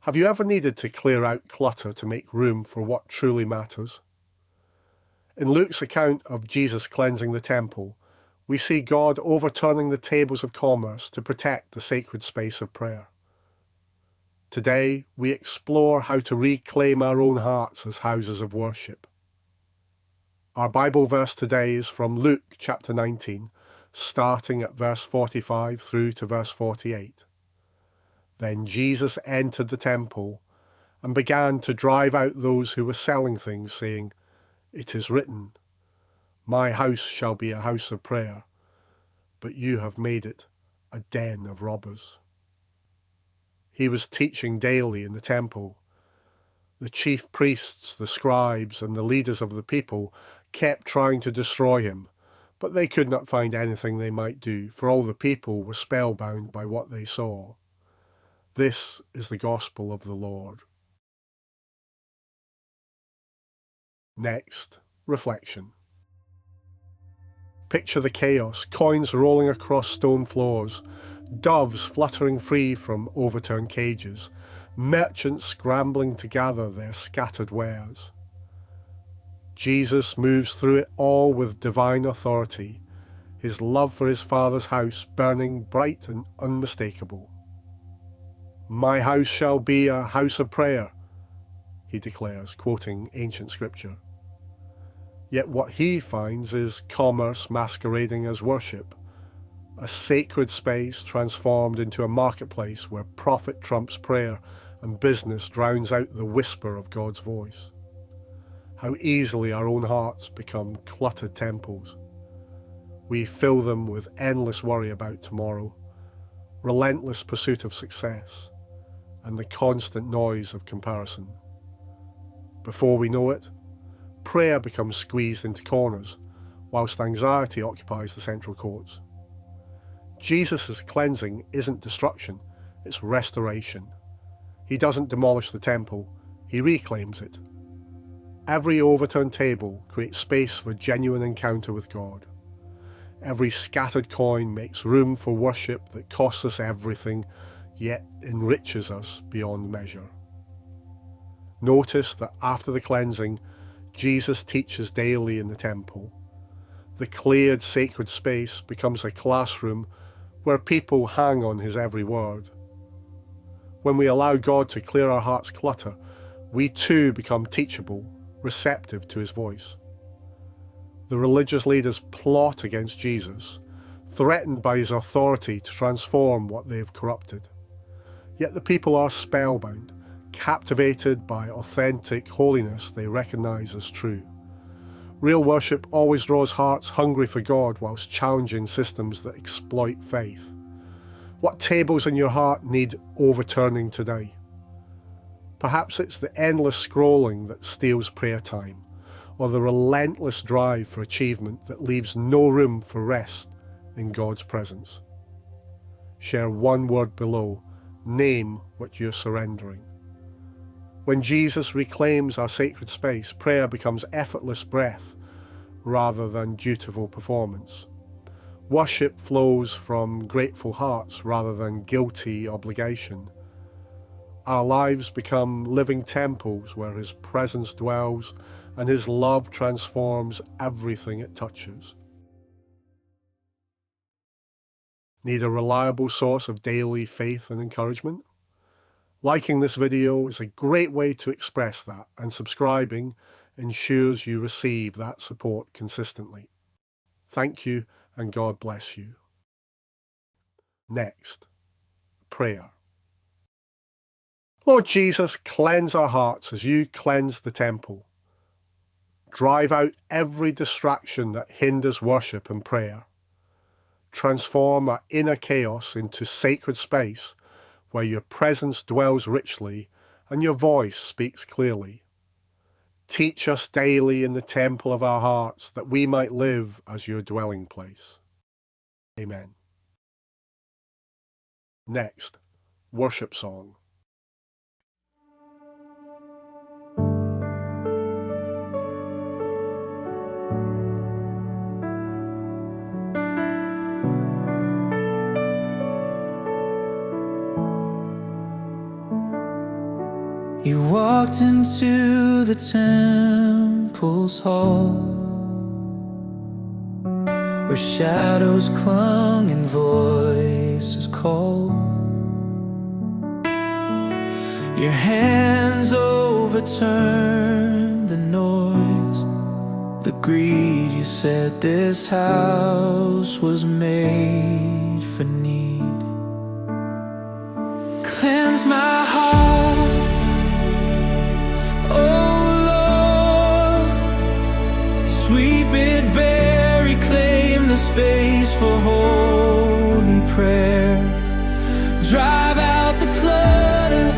Have you ever needed to clear out clutter to make room for what truly matters? In Luke's account of Jesus cleansing the temple, we see God overturning the tables of commerce to protect the sacred space of prayer. Today, we explore how to reclaim our own hearts as houses of worship. Our Bible verse today is from Luke chapter 19, starting at verse 45 through to verse 48. Then Jesus entered the temple and began to drive out those who were selling things, saying, "It is written, 'My house shall be a house of prayer,' but you have made it a den of robbers." He was teaching daily in the temple. The chief priests, the scribes, and the leaders of the people kept trying to destroy him, but they could not find anything they might do, for all the people were spellbound by what they saw. This is the gospel of the Lord. Next, reflection. Picture the chaos, coins rolling across stone floors, doves fluttering free from overturned cages, merchants scrambling to gather their scattered wares. Jesus moves through it all with divine authority, his love for his Father's house burning bright and unmistakable. "My house shall be a house of prayer," he declares, quoting ancient scripture. Yet what he finds is commerce masquerading as worship, a sacred space transformed into a marketplace where profit trumps prayer and business drowns out the whisper of God's voice. How easily our own hearts become cluttered temples. We fill them with endless worry about tomorrow, relentless pursuit of success, and the constant noise of comparison. Before we know it, prayer becomes squeezed into corners, whilst anxiety occupies the central courts. Jesus' cleansing isn't destruction, it's restoration. He doesn't demolish the temple, he reclaims it. Every overturned table creates space for genuine encounter with God. Every scattered coin makes room for worship that costs us everything, yet enriches us beyond measure. Notice that after the cleansing, Jesus teaches daily in the temple. The cleared sacred space becomes a classroom where people hang on his every word. When we allow God to clear our heart's clutter, we too become teachable, receptive to his voice. The religious leaders plot against Jesus, threatened by his authority to transform what they've corrupted. Yet the people are spellbound, captivated by authentic holiness they recognize as true. Real worship always draws hearts hungry for God whilst challenging systems that exploit faith. What tables in your heart need overturning today? Perhaps it's the endless scrolling that steals prayer time, or the relentless drive for achievement that leaves no room for rest in God's presence. Share one word below. Name what you're surrendering. When Jesus reclaims our sacred space, prayer becomes effortless breath rather than dutiful performance. Worship flows from grateful hearts rather than guilty obligation. Our lives become living temples where his presence dwells and his love transforms everything it touches. Need a reliable source of daily faith and encouragement? Liking this video is a great way to express that, and subscribing ensures you receive that support consistently. Thank you, and God bless you. Next, prayer. Lord Jesus, cleanse our hearts as you cleanse the temple. Drive out every distraction that hinders worship and prayer. Transform our inner chaos into sacred space where your presence dwells richly and your voice speaks clearly. Teach us daily in the temple of our hearts that we might live as your dwelling place. Amen. Next, worship song. You walked into the temple's hall, where shadows clung and voices called. Your hands overturned the noise, the greed. You said this house was made for need. Cleanse my heart, oh Lord. Sweep it bare, reclaim the space for holy prayer. Drive out the clutter,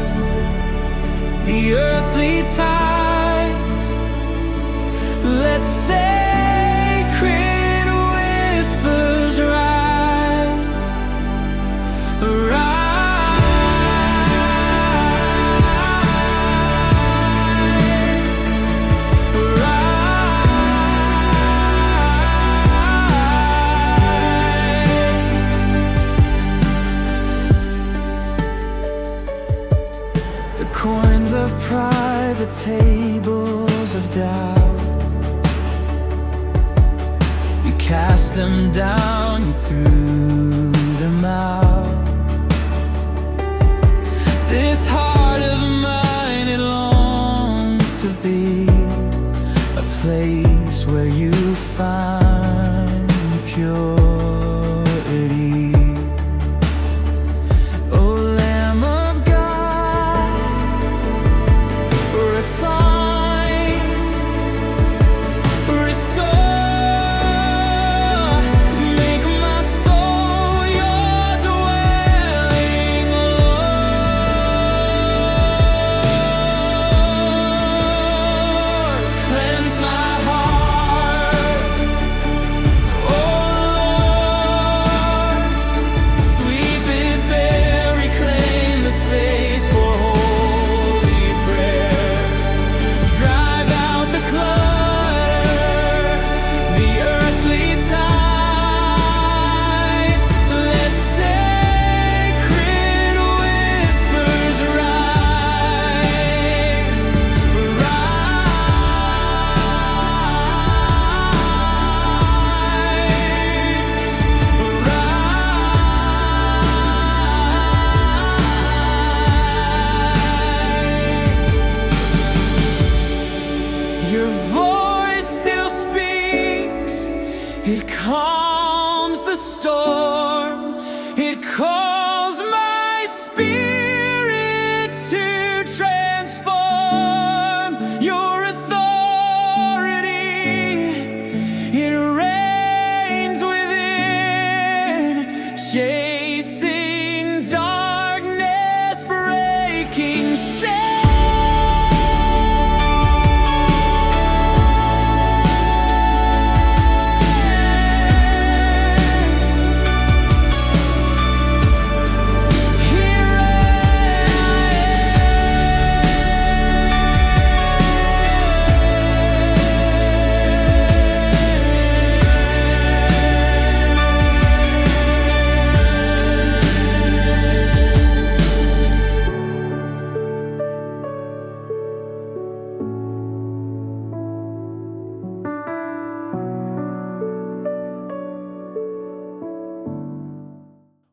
the earthly ties. Let sacred whispers rise, rise. The coins of pride, the tables of doubt, you cast them down, you threw them out. This heart of mine, it longs to be a place where you find purity. Oh Lamb of God, refine, restore, make my soul your dwelling, Lord. Cleanse my heart, oh Lord. Sweep it bare, reclaim the space for holy prayer. Drive out the clutter, the earthly ties. Let sacred whispers rise, Your voice still speaks, it calms the storm, it calls my spirit to transform. Your authority, it reigns within, chasing darkness, breaking sin.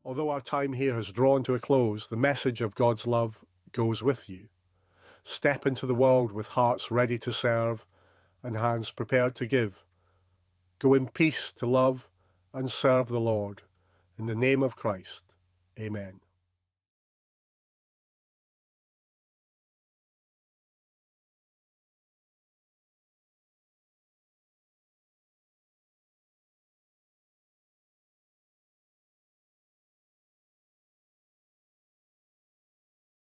Although our time here has drawn to a close, the message of God's love goes with you. Step into the world with hearts ready to serve and hands prepared to give. Go in peace to love and serve the Lord. In the name of Christ, amen.